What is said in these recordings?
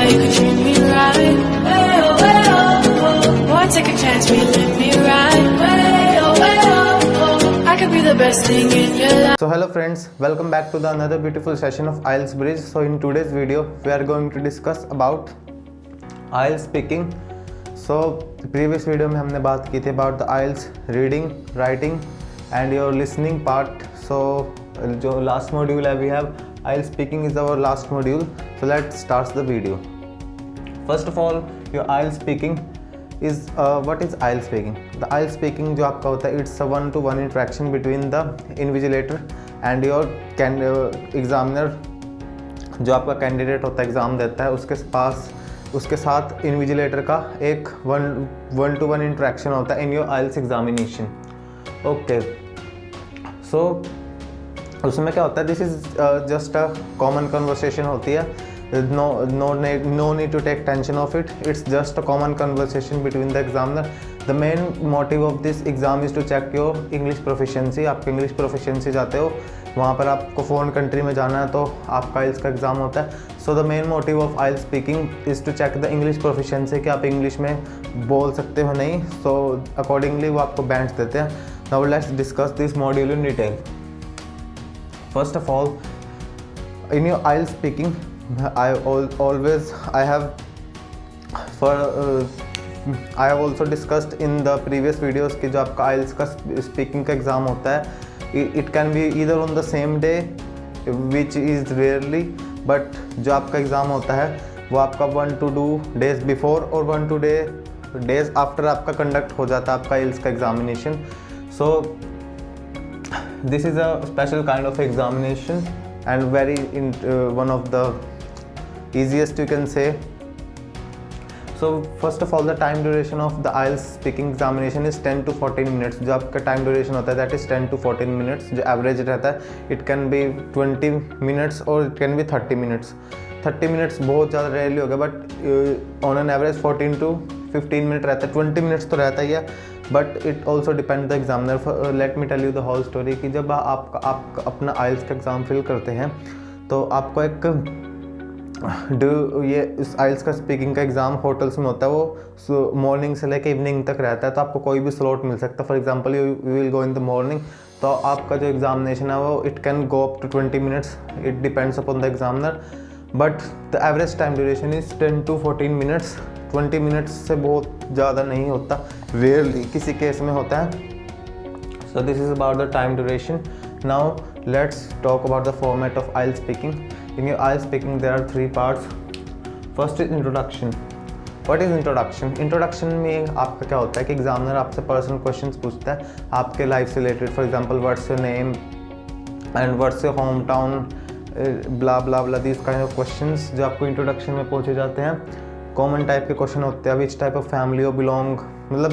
you could treat me right. Way oh, boy, take a chance, will you let me ride? Way oh, I could be the best thing in your life. So hello friends, welcome back to the another beautiful session of IELTS Bridge. So in today's video we are going to discuss about IELTS speaking. So previous video में हमने बात की थी about the IELTS reading, writing and your listening part. So जो last module है we have IELTS speaking is our last module. So let's start the video. First of all, your IELTS speaking is what is IELTS speaking? The IELTS speaking जो आपका होता है it's a one-to-one interaction between the invigilator and your examiner. जो आपका candidate होता है exam देता है उसके साथ इन्विजिलेटर का एक वन टू वन इंटरेक्शन होता है in your IELTS examination. Okay, so उसमें क्या होता है, this is just a common conversation होती है. no need to take tension of it. It's just a common conversation between the examiner. The main motive of this exam is to check your English proficiency. आप English proficiency जाते हो, वहाँ पर आपको foreign country में जाना है तो आपका IELTS का एग्ज़ाम होता है. So the main motive of IELTS speaking is to check the English proficiency कि आप इंग्लिश में बोल सकते हो नहीं. सो अकॉर्डिंगली वो आपको बैंड्स देते हैं. Now let's discuss this module in detail. First of all, in your IELTS speaking I have also discussed in the previous videos कि जो आपका IELTS का स्पीकिंग का एग्ज़ाम होता है it can be either on the same day which is rarely, but जो आपका exam होता है वो आपका 1 to 2 days before और 1 to 2 days after आपका कंडक्ट हो जाता है आपका IELTS का examination. So this is a special kind of examination and very one of the easiest you can say. So first of all, the time duration of the IELTS speaking examination is 10 to 14 minutes. जो आपका time duration होता है that is 10 to 14 minutes. जो average रहता है it can be 20 minutes or it can be 30 minutes. 30 minutes बहुत ज़्यादा rarely होगा, but on an average 14 to 15 minutes रहता है. 20 minutes तो रहता ही है, but it also depends the examiner. Let me tell you the whole story कि जब आप अपना IELTS का एग्ज़ाम फिल करते हैं तो आपको एक ये इस IELTS का स्पीकिंग का एग्ज़ाम होटल्स में होता है. वो मॉर्निंग से लेकर इवनिंग तक रहता है, तो आपको कोई भी स्लॉट मिल सकता है. For example you will go in the morning, तो आपका जो एग्जामिनेशन है वो it can go up to 20 minutes. It depends upon the examiner, but the average time duration is 10 to 14 minutes. 20 minutes से बहुत ज़्यादा नहीं होता, रेयरली किसी केस में होता है. सो this is about the time duration. Now let's talk about the format of IELTS speaking. In your IELTS speaking there are 3 parts. First is introduction. What is introduction? Introduction में आपका क्या होता है कि एग्जामिनर आपसे पर्सनल क्वेश्चंस पूछता है आपके लाइफ से related. For example what's your name and what's your home town, blah blah blah, this kind of questions जो आपको इंट्रोडक्शन में पूछे जाते हैं. कॉमन टाइप के क्वेश्चन होते हैं. Which type of family you belong, मतलब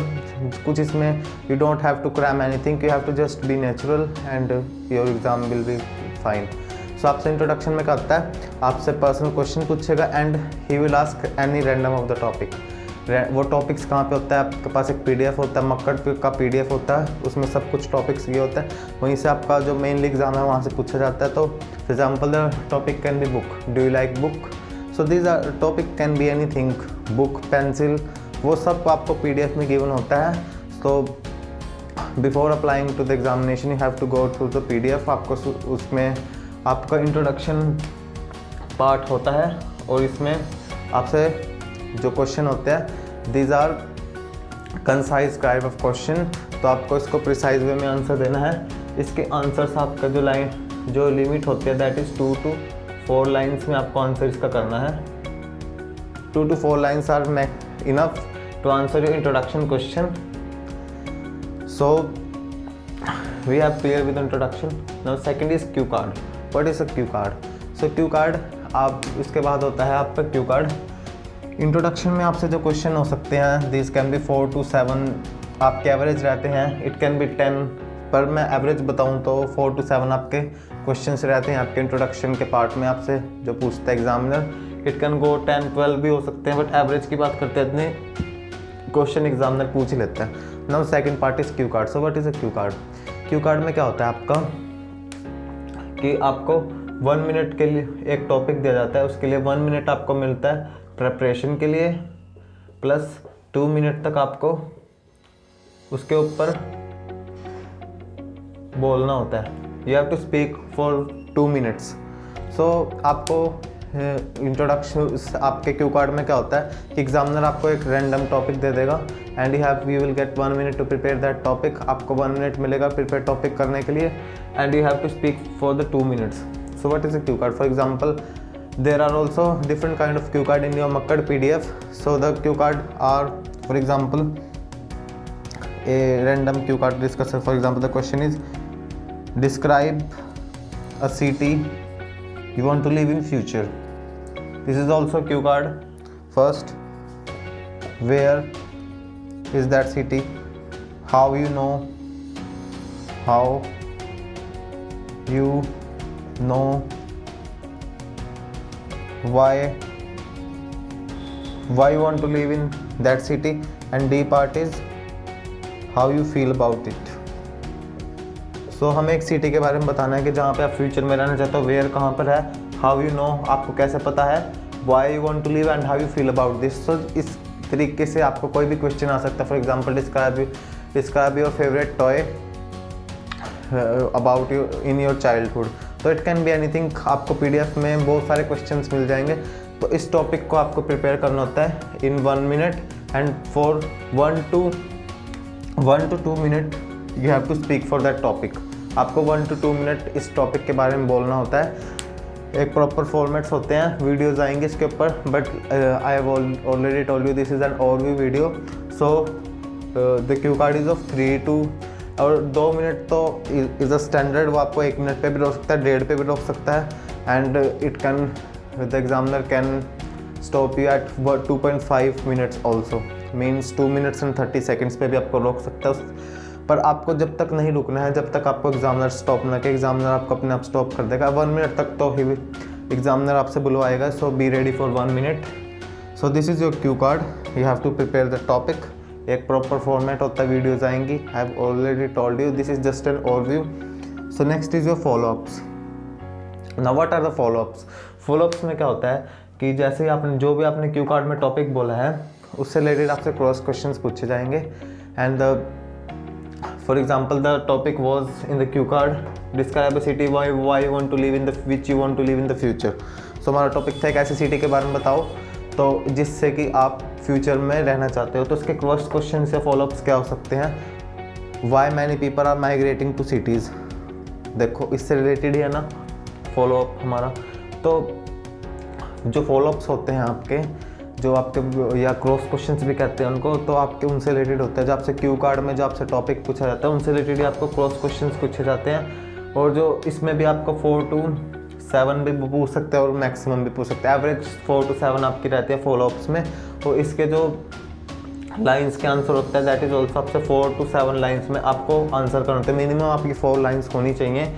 कुछ इसमें you don't have to cram anything, you have to just be natural and your exam will be fine. So आपसे इंट्रोडक्शन में क्या होता है, आपसे पर्सनल क्वेश्चन पूछेगा and he will ask any random of the topic. वो topics कहाँ पे होता है, आपके पास एक PDF होता है, मक्कड़ का PDF होता है, उसमें सब कुछ टॉपिक्स ये होता है. वहीं से आपका जो मेनली एग्जाम है वहाँ से पूछा जाता है. तो for example the topic can be book, do you like book. So this are topic can be anything, book, pencil, वो सब आपको PDF में गिवन होता है. So before applying to the examination you have to go through the PDF. आपको उसमें आपका introduction part होता है और इसमें आपसे जो क्वेश्चन होते हैं these are concise type of question. तो आपको इसको प्रिसाइज वे में आंसर देना है. इसके आंसर्स आपका जो लिमिट होती है दैट इज़ 2 to 4 लाइन्स में आपको आंसर इसका करना है. 2 to 4 lines are enough to answer your introduction question. So we have clear with introduction. Now second is cue card. What is a cue card? So cue card आप इसके बाद होता है आपका क्यू कार्ड. इंट्रोडक्शन में आपसे जो question हो सकते हैं दिस कैन बी 4 to 7 आपके एवरेज रहते हैं. इट कैन बी 10, पर मैं एवरेज बताऊं तो 4 to 7 आपके क्वेश्चंस रहते हैं आपके इंट्रोडक्शन के पार्ट में आपसे जो पूछता है एग्जामिनर. इट कैन गो 10-12 भी हो सकते हैं, बट एवरेज की बात करते हैं इतने क्वेश्चन एग्जामिनर पूछ ही लेता है. Now second part is cue card. So what is a cue card? Q card में क्या होता है आपका कि आपको 1 मिनट के लिए एक टॉपिक दिया जाता है, उसके लिए 1 मिनट आपको मिलता है प्रेपरेशन के लिए प्लस 2 मिनट तक आपको उसके ऊपर बोलना होता है। You have to speak for 2 minutes. So आपको इंट्रोडक्शन आपके क्यू कार्ड में क्या होता है कि एग्जामिनर आपको एक रैंडम टॉपिक दे देगा and you will get 1 minute to prepare that topic. आपको 1 मिनट मिलेगा प्रिपेयर टॉपिक करने के लिए and you have to speak for the 2 minutes. So what is a cue card? For example there are also different kind of cue card in your Makkad PDF. So the cue card are, for example, a random cue card discussion. For example, the question is describe a city you want to live in future. This is also a cue card. First, where is that city? How you know? How you know? Why you want to live in that city, and D part is how you feel about it. So हमें एक city के बारे में बताना है कि जहाँ पे आप फ्यूचर में रहना चाहते हो। वेयर कहाँ पर है, हाउ यू नो आपको कैसे पता है, why you want to live and how you feel about this. So इस तरीके से आपको कोई भी क्वेश्चन आ सकता है। For example describe your favourite toy about you in your childhood. तो इट कैन बी एनीथिंग। आपको पीडीएफ में बहुत सारे क्वेश्चंस मिल जाएंगे। तो इस टॉपिक को आपको प्रिपेयर करना होता है in 1 minute and for 1 to 2 minute you have to speak for that topic. आपको 1 to 2 मिनट इस टॉपिक के बारे में बोलना होता है। एक प्रॉपर फॉर्मेट्स होते हैं, वीडियोज़ आएंगे इसके ऊपर, but I have already told you this is an overview video. So the cue card is of 3 to और 2 मिनट तो इज़ अ स्टैंडर्ड। वो आपको 1 मिनट पे भी रोक सकता है, 1.5 पे भी रोक सकता है and it can the examiner can stop you at 2.5 minutes also, means 2 minutes and 30 seconds पे भी आपको रोक सकता है। पर आपको जब तक नहीं रुकना है, जब तक आपको एग्जामिनर स्टॉप ना कि एग्जामिनर आपको अपने आप स्टॉप कर देगा। 1 मिनट तक तो ही एग्जामिनर आपसे बुलवाएगा। So be ready for 1 minute. So this is your cue card, you have to prepare the topic. एक प्रॉपर फॉर्मेट होता है, वीडियोज़ आएंगी। I have already told you this is just an overview. So next is your follow-ups. Now what are the follow-ups? Follow-ups में क्या होता है कि जैसे आपने जो भी आपने क्यू कार्ड में टॉपिक बोला है उससे रिलेटेड आपसे क्रॉस क्वेश्चंस पूछे जाएंगे and for example the topic was in the cue card describe a city why you want to live in the which you want to live in the future. So हमारा topic था एक ऐसी city के बारे में बताओ तो जिससे कि आप फ्यूचर में रहना चाहते हो। तो उसके क्रॉस क्वेश्चन या फॉलोअप्स क्या हो सकते हैं? Why many people are migrating to cities. देखो इससे रिलेटेड ही है ना फॉलोअप हमारा। तो जो फॉलोअप्स होते हैं आपके, जो आपके या क्रॉस क्वेश्चंस भी कहते हैं उनको, तो आपके उनसे रिलेटेड होता है। जो आपसे क्यू कार्ड में जो आपसे टॉपिक पूछा जाता है उनसे रिलेटेड ही आपको क्रॉस क्वेश्चंस पूछे जाते हैं। और जो इसमें भी आपको 4 to 7 भी पूछ सकते हैं और मैक्सिमम भी पूछ सकते हैं। एवरेज 4 to 7 आपकी रहती है फॉलोअप्स में। तो इसके जो लाइंस के आंसर होता है दैट इज़ ऑल्सो आपसे 4 to 7 लाइंस में आपको आंसर करना होता है। मिनिमम आपकी 4 लाइंस होनी चाहिए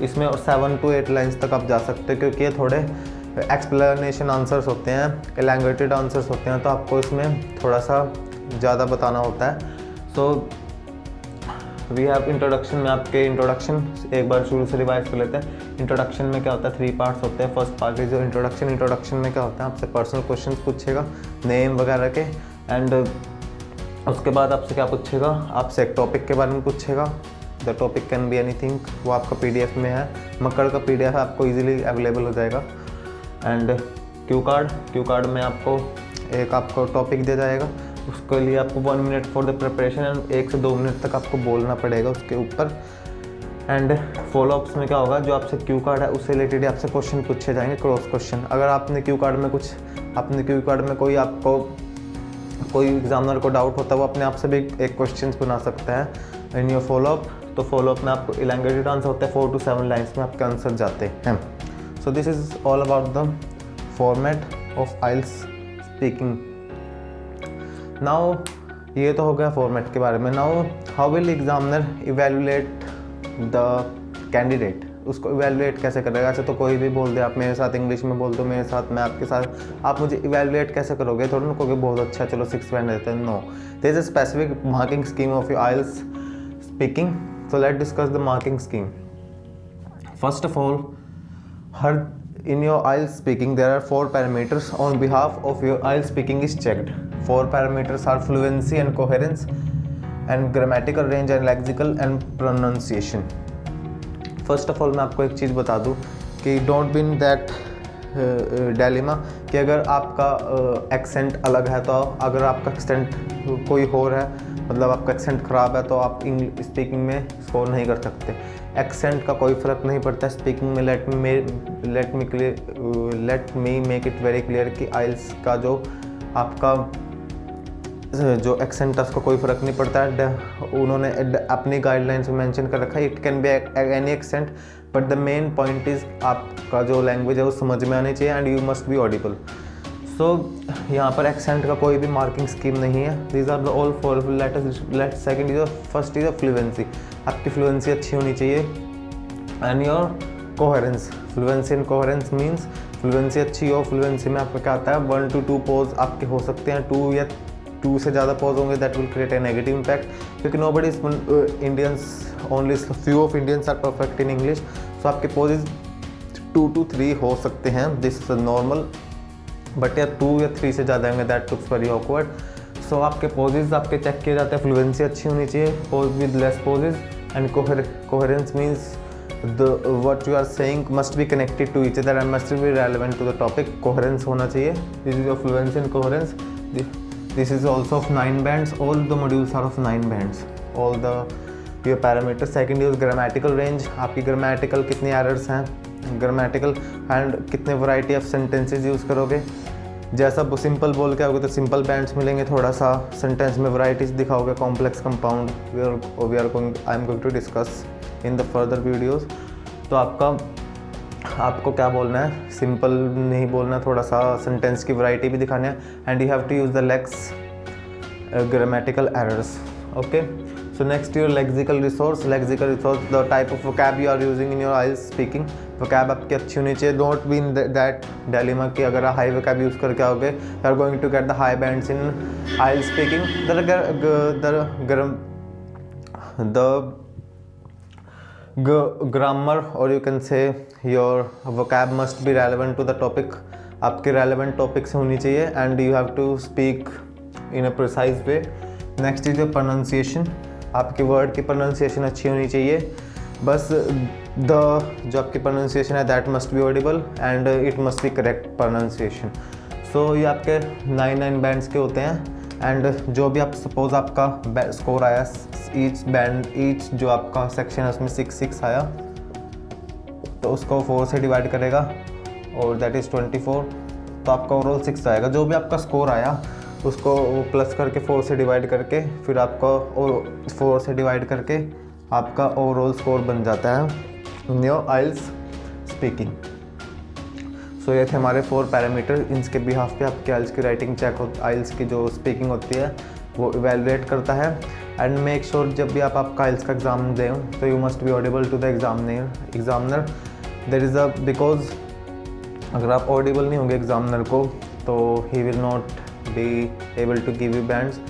इसमें और 7 to 8 लाइंस तक आप जा सकते हो क्योंकि ये थोड़े एक्सप्लेनेशन आंसर्स होते हैं, एलैंगुएटेड आंसर्स होते हैं। तो आपको इसमें थोड़ा सा ज़्यादा बताना होता है। सो वी हैव इंट्रोडक्शन में आपके इंट्रोडक्शन एक बार शुरू से रिवाइज कर लेते हैं। इंट्रोडक्शन में क्या होता है? 3 पार्ट्स होते हैं। First part is introduction. Introduction में क्या होता है? आपसे पर्सनल क्वेश्चन पूछेगा नेम वगैरह के एंड उसके बाद आपसे क्या पूछेगा? आपसे एक टॉपिक के बारे में पूछेगा। The topic can be anything. वो आपका PDF में है, मक्कड़ का PDF है, आपको ईजिली अवेलेबल हो जाएगा। एंड क्यू कार्ड में आपको टॉपिक दिया जाएगा, उसके लिए आपको 1 minute for the preparation and 1 से 2 मिनट तक आपको बोलना पड़ेगा उसके ऊपर। एंड फॉलोअप्स में क्या होगा? जो आपसे क्यू कार्ड है उससे रिलेटेड आपसे क्वेश्चन पूछे जाएंगे, क्रॉस क्वेश्चन। अगर आपने क्यू कार्ड में कोई एग्जामिनर को डाउट होता है वो अपने आप से भी एक क्वेश्चन बना सकता है इन योर फॉलोअप। तो फॉलोअप में आपको इलैंगुएटेड आंसर होता है, 4 to 7 लाइन्स में आपके आंसर जाते हैं। So this is all about the format of IELTS speaking. Now ये तो हो गया फॉर्मेट के बारे में। Now how will examiner evaluate the candidate? उसको इवेल्युएट कैसे करेगा? ऐसे तो कोई भी बोल दे, आप मेरे साथ इंग्लिश में बोल दो, मेरे साथ मैं आपके साथ, आप मुझे इवेल्युएट कैसे करोगे? थोड़ा ना कहोगे बहुत अच्छा चलो 6 बैंड देते हैं। No, there is a specific marking scheme of your IELTS speaking. So let discuss the marking scheme. First of all, हर in your IELTS speaking there are 4 parameters on behalf of your IELTS speaking is checked. 4 parameters are fluency and coherence and grammatical range and lexical and pronunciation. First of all मैं आपको एक चीज़ बता दूँ कि don't be in that dilemma कि अगर आपका accent अलग है तो अगर आपका एक्सेंट कोई और है, मतलब आपका एक्सेंट ख़राब है, तो आप इंग्लिश स्पीकिंग में स्कोर नहीं कर सकते। एक्सेंट का कोई फ़र्क नहीं पड़ता स्पीकिंग में। Let me make it very clear कि आइल्स का जो आपका जो एक्सेंट है उसका कोई फ़र्क नहीं पड़ता है। उन्होंने अपनी गाइडलाइंस में मेंशन कर रखा है it can be any accent, but the main point is आपका जो लैंग्वेज है वो समझ में आनी चाहिए and you must be audible. So यहाँ पर एक्सेंट का कोई भी मार्किंग स्कीम नहीं है। These are the all four let second is first is fluency, आपकी फ्लुएंसी अच्छी होनी चाहिए and your coherence. Fluency and coherence means fluency अच्छी हो। फ्लुएंसी में आपका क्या आता है 1 to 2 पोज आपके हो सकते हैं, 2 या 2 से ज़्यादा पोज होंगे that will create a negative impact, क्योंकि nobody Indians only few of Indians are perfect in English. So आपके पोजेज 2 to 3 हो सकते हैं, दिस इज नॉर्मल, बट या 2 या 3 से ज़्यादा होंगे दैट लुक्स वेरी ऑकवर्ड। सो आपके पोजेज आपके चेक किए जाते हैं, फ्लुएंसी अच्छी होनी चाहिए, pause with less pauses and coherence means what you are saying must be connected to each other and must be relevant to the topic. Coherence होना चाहिए. This is your fluency and coherence. This is also of 9 bands. All the modules are of 9 bands. All the your parameters. Second is grammatical range. आपकी grammatical कितनी errors हैं, grammatical and कितने variety of sentences use करोगे। जैसा simple बोल के आओगे तो सिंपल बैंड्स मिलेंगे, थोड़ा सा सेंटेंस में वैराइटीज़ दिखाओगे, complex compound I am going to discuss in the further videos. तो आपको क्या बोलना है, सिंपल नहीं बोलना, थोड़ा सा सेंटेंस की वैरायटी भी दिखाना है and you have to use the lex grammatical errors. Okay, so next your lexical resource. The type of vocab you are using in your IELTS speaking. Vocab आपकी अच्छी होनी चाहिए। Don't be in that dilemma कि अगर आप high vocab use करके आओगे you are going to get the high bands in IELTS speaking. The grammar or you can say your vocab must be relevant to the topic. आपके relevant topic से होनी चाहिए and you have to speak in a precise way. Next is your pronunciation. आपकी word की pronunciation अच्छी होनी चाहिए। बस जो आपकी pronunciation है that must be audible and it must be correct pronunciation. So ये आपके 9 bands के होते हैं एंड जो भी आप सपोज आपका स्कोर आया ईच जो आपका सेक्शन है उसमें 6 आया तो उसको 4 से डिवाइड करेगा और दैट इज़ 24, तो आपका ओवरऑल 6 आएगा। जो भी आपका स्कोर आया उसको प्लस करके 4 से डिवाइड करके फिर आपका 4 से डिवाइड करके आपका ओवरऑल स्कोर बन जाता है इन योर आइल्स स्पीकिंग। सो ये थे हमारे 4 पैरामीटर। इनके बिहाफ पे आपके आइल्स की राइटिंग चेक हो, आइल्स की जो स्पीकिंग होती है वो इवेलुएट करता है एंड मेक श्योर जब भी आप आपका आइल्स का एग्ज़ाम दें तो you must be audible to the examiner. There is because अगर आप ऑडिबल नहीं होंगे एग्जामिनर को तो he will not be able to give you bands.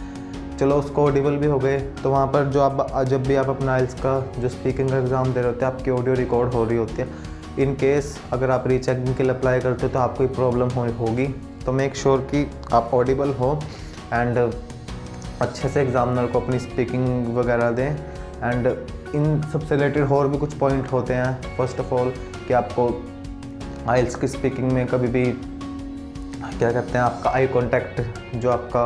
चलो उसको ऑडिबल भी हो गए तो वहाँ पर जब भी आप अपना आइल्स का जो स्पीकिंग का एग्ज़ाम दे रहे होते हैं आपकी ऑडियो रिकॉर्ड हो रही होती है। इन केस अगर आप रीचेकिंग के लिए अप्लाई करते हो तो आपको प्रॉब्लम होगी, तो मेक श्योर कि आप ऑडिबल हो एंड अच्छे से एग्जामिनर को अपनी स्पीकिंग वगैरह दें। एंड इन सबसे रिलेटेड और भी कुछ पॉइंट होते हैं। फर्स्ट ऑफ ऑल कि आपको आइल्स की स्पीकिंग में कभी भी क्या कहते हैं आपका आई कॉन्टैक्ट जो आपका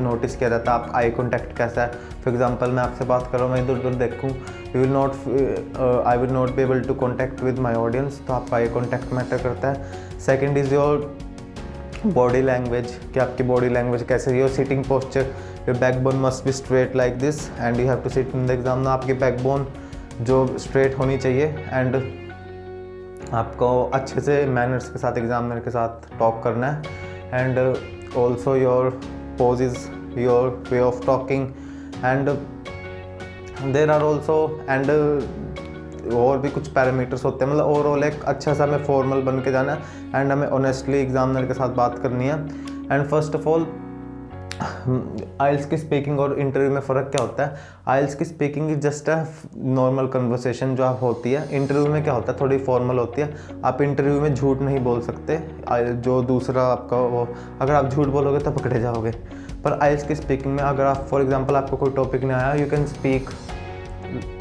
नोटिस किया जाता है, आप आई कॉन्टैक्ट कैसा है। फॉर एग्जांपल मैं आपसे बात कर रहा हूँ, मैं इधर उधर देखूँ, I will not be able to contact with my audience, तो आपका आई कॉन्टैक्ट मैटर करता है। Second is your body language कि आपकी बॉडी लैंग्वेज कैसे है। Your sitting posture, your backbone must be straight like this and you have to sit in the exam. आपकी backbone जो स्ट्रेट होनी चाहिए एंड आपको अच्छे से मैनर्स के साथ एग्जामिनर के साथ टॉक करना है and also your poses, your way of talking and there are also and और भी कुछ पैरामीटर्स होते हैं। मतलब ओवरऑल एक अच्छा सा हमें फॉर्मल बन के जाना है एंड हमें ऑनेस्टली एग्जामिनर के साथ बात करनी है। एंड फर्स्ट ऑफ ऑल आइल्स की स्पीकिंग और इंटरव्यू में फ़र्क क्या होता है? आइल्स की speaking is just a normal conversation जो आप होती है। इंटरव्यू में क्या होता है, थोड़ी फॉर्मल होती है। आप इंटरव्यू में झूठ नहीं बोल सकते, जो दूसरा आपका वो, अगर आप झूठ बोलोगे तो पकड़े जाओगे। पर आइल्स की स्पीकिंग में अगर आप फॉर एग्जांपल आपको कोई टॉपिक नहीं आया, यू कैन स्पीक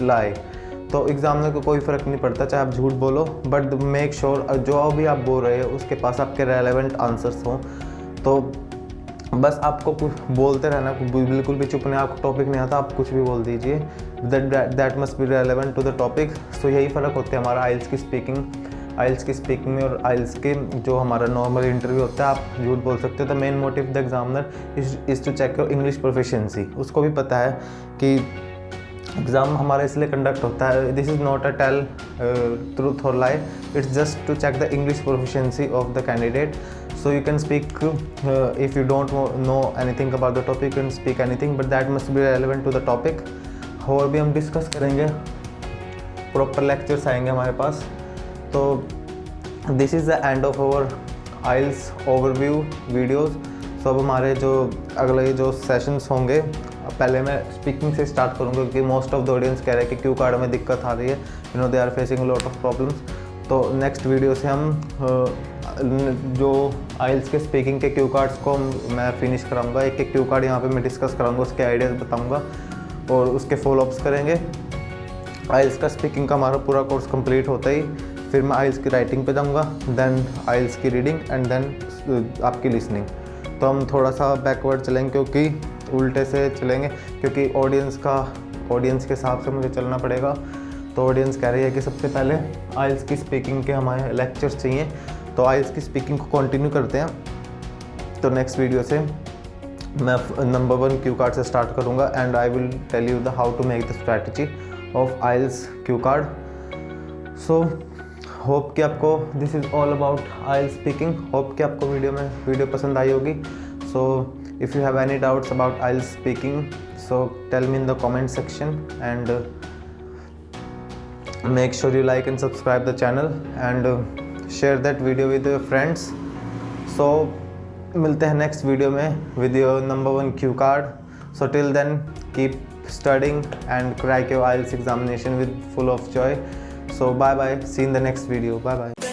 लाई, तो एग्जामिनर को कोई फ़र्क नहीं पड़ता चाहे आप झूठ बोलो, बट मेक श्योर जो भी आप बोल रहे हो उसके पास आपके रेलेवेंट आंसर्स हों। तो बस आपको कुछ बोलते रहना, बिल्कुल भी चुप नहीं, आपको टॉपिक नहीं आता आप कुछ भी बोल दीजिए, that must be relevant to the topic. So यही फ़र्क होता है हमारा आइल्स की स्पीकिंग में और आइल्स के जो हमारा नॉर्मल इंटरव्यू होता है। आप झूठ बोल सकते हो। The main motive the examiner is to check your English proficiency. उसको भी पता है कि एग्ज़ाम हमारा इसलिए कंडक्ट होता है, this is not a tell truth और lie, it's just to check the English proficiency of the candidate. So you can speak if you don't know anything about the topic, you can speak anything, but that must be relevant to the topic. और भी हम discuss करेंगे, proper lectures आएंगे हमारे पास। तो this is the end of our aisles overview videos. So अब हमारे जो अगले जो सेशंस होंगे, पहले मैं स्पीकिंग से स्टार्ट करूँगा क्योंकि मोस्ट ऑफ द ऑडियंस कह रहे हैं कि क्यू कार्ड में दिक्कत आ रही है, you know they are facing lot of problems. तो नेक्स्ट वीडियो से हम जो आइल्स के स्पीकिंग के क्यू कार्ड्स को मैं फिनिश कराऊंगा। एक एक क्यू कार्ड यहाँ पे मैं डिस्कस कराऊंगा, उसके आइडियाज़ बताऊंगा और उसके फॉलोअप्स करेंगे। आइल्स का स्पीकिंग का हमारा पूरा कोर्स कंप्लीट होता ही फिर मैं आइल्स की राइटिंग पे जाऊँगा, देन आइल्स की रीडिंग एंड देन आपकी लिसनिंग। तो हम थोड़ा सा बैकवर्ड चलेंगे क्योंकि उल्टे से चलेंगे, क्योंकि ऑडियंस के हिसाब से मुझे चलना पड़ेगा। तो ऑडियंस कह रही है कि सबसे पहले आइल्स की स्पीकिंग के हमारे लेक्चर्स चाहिए, तो आइल्स की स्पीकिंग को कंटिन्यू करते हैं। तो नेक्स्ट वीडियो से मैं नंबर 1 क्यू कार्ड से स्टार्ट करूंगा and I will tell you the how to make the strategy of IELTS cue card. So hope कि आपको this is all about IELTS speaking. Hope कि आपको वीडियो पसंद आई होगी। So if you have any doubts about IELTS speaking, so tell me in the comment section and make sure you like and subscribe the channel and share that video with your friends. So मिलते हैं next video में with your number 1 Q card. So till then keep studying and crack your IELTS examination with full of joy. So bye bye, see you in the next video. Bye bye.